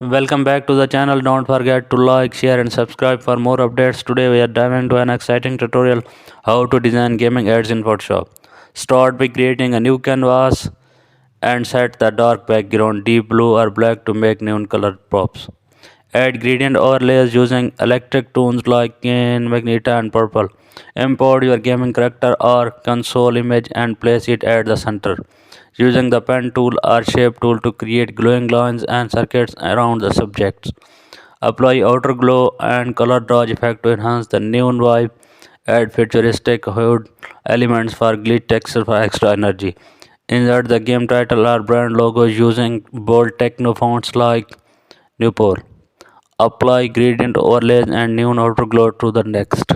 Welcome back to the channel. Don't forget to like, share and subscribe for more updates. Today we are diving into an exciting tutorial how to design gaming ads in Photoshop. Start by creating a new canvas and set the dark background deep blue or black to make neon colored props. Add gradient overlays using electric tones like green, magenta and purple. Import your gaming character or console image and place it at the center. Using the pen tool or shape tool to create glowing lines and circuits around the subjects. Apply outer glow and color dodge effect to enhance the neon vibe. Add futuristic hood elements for glitch texture for extra energy. Insert the game title or brand logo using bold techno fonts like Newport. Apply gradient overlays and neon outer glow to the text.